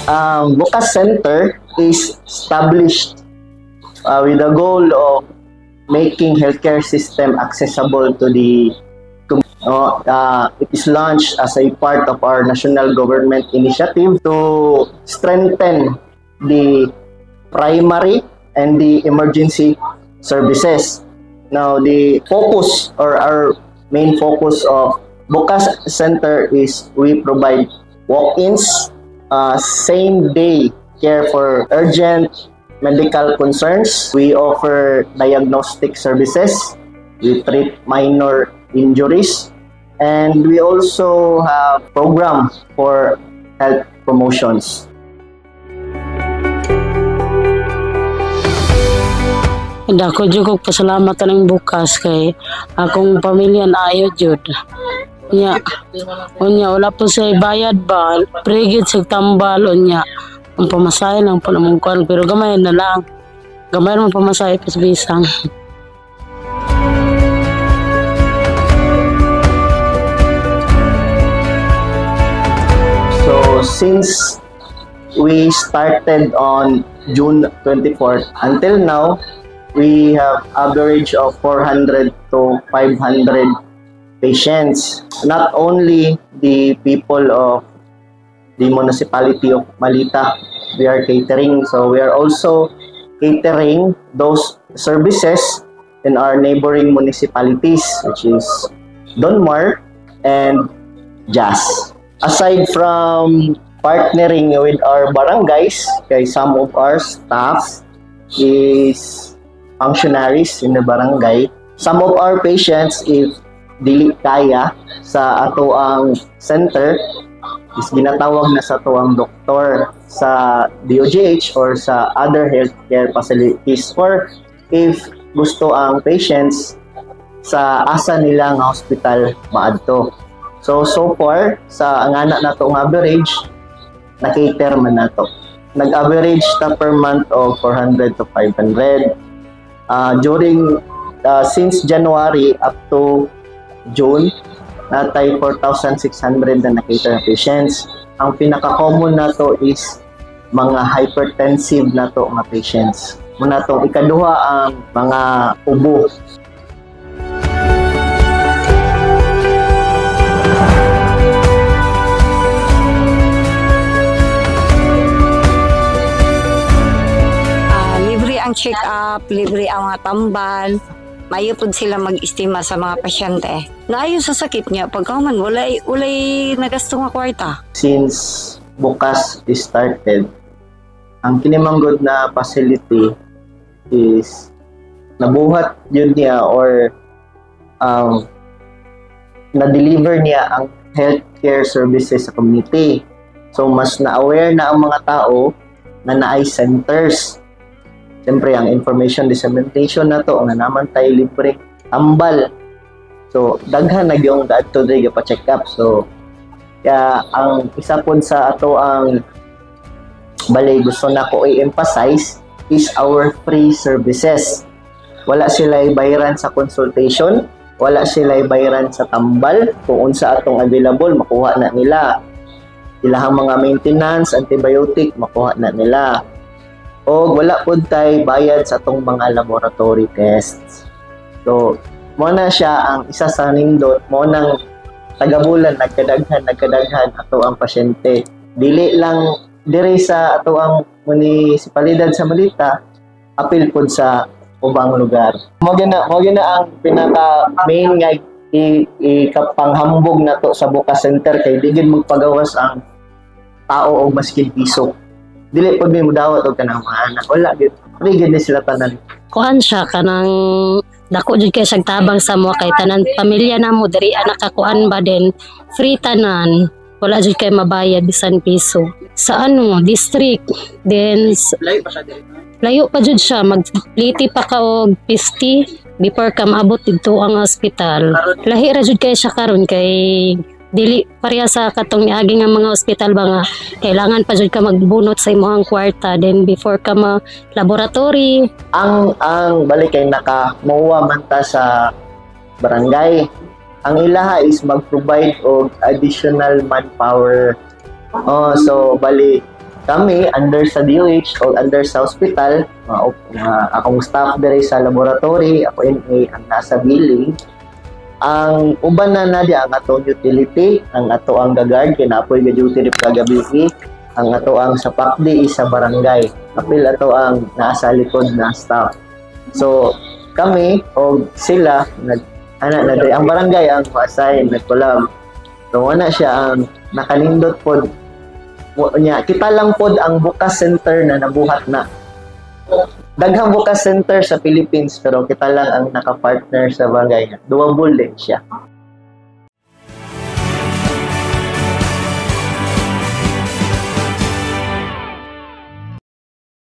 Bukas Center is established with the goal of making healthcare system accessible to the it is launched as a part of our national government initiative to strengthen the primary and the emergency services. Now, the focus or our main focus of Bukas Center is we provide walk-ins, same-day care for urgent medical concerns. We offer diagnostic services. We treat minor injuries. And we also have program for health promotions. Dako jud kog pasalamatan ng Bukas kay akong pamilya na ayo jud. Unya wala po sa bayad ba, prigid sa tambal unya. Ang pamasahe lang po namang kuan pero gamay na lang. Gamay man pamasahe pas bisang. So since we started on June 24th until now, we have average of 400 to 500 patients. Not only the people of the municipality of Malita we are catering, so we are also catering those services in our neighboring municipalities, which is Donmar and Jas. Aside from partnering with our barangays, kay some of our staff is functionaries in the barangay. Some of our patients, if dili kaya sa ato ang center, is ginatawag na sa ato ang doktor sa DOGH or sa other healthcare facilities, or if gusto ang patients sa asa nila nga hospital maadto. So far, sa ang anak na itong average, na-cater man na ito. Nag-average ta per month of 400 to 500. Since January up to June, natay 4,600 na na-cater patients. Ang pinaka-common na to is mga hypertensive na to mga patients. Muna itong ikaduha ang mga ubo. Ang check-up, libre ang mga tambal, mayo pud sila mag-estima sa mga pasyente. Naayo sa sakit niya, pagkaman walay nagasto nga kwarta. Since Bukas is started, ang kinimanggod na facility is nabuhat yun niya or na-deliver niya ang healthcare services sa community. So mas na-aware na ang mga tao na naay centers. Siyempre, ang information dissemination na to, nga naman tayo libre tambal. So, daghan na yung daadto diri pa-check up. So, kaya ang isa po sa ato ang balay gusto na ko i-emphasize is our free services. Wala sila bayaran sa consultation, wala sila bayaran sa tambal. Kung unsa atong available, makuha na nila. Ilahang mga maintenance, antibiotic, makuha na nila. O wala po tayo bayad sa itong mga laboratory tests. So, mo na siya ang isa sa nindot, mo nang tagabulan, nagkadaghan ato ang pasyente. Dili lang dire sa ato ang munisipalidad sa Malita, apil po sa ubang lugar. Mo gina ang pinaka main nga ikapanghambog na to sa Bukas Center kay digid magpagawas ang tao og maskin piso. Dili pag may mudawat o kanang mga anak. Wala, rigid na sila tanan. Kuhan siya kanang dako jud kay sagtabang sa mo kay tanan pamilya na mo diri anak kakuan ba din free tanan. Wala jud kay mabayad bisan piso. Sa district then layo pa jud siya magpliti pa ka og 50 before ka maabot dito ang hospital. Lahi ra jud kay siya karon kay dili pareha sa katong niagi nga mga ospital ba nga kailangan pa jud ka magbunot sa imong kwarta then before ka ma laboratory ang balik kay naka-MOA man ta sa barangay. Ang ilaha is mag-provide og additional manpower. So bali kami under sa DOH o under sa hospital, akong staff dere sa laboratory, ako NA ang nasa billing. Ang uban na ang atong utility, ang ato ang gagard kinapoy ga duty rip kagabi, ang ato ang sa PACD sa barangay. Apil ato ang nasa likod na staff. So kami o sila ang barangay ang assign nagkulam. So wala siya ang nakalindot pod nya kita lang pod ang bukas center na nabuhat na. Daghang bukas center sa Philippines pero kita lang ang naka-partner sa barangay. Doable din siya.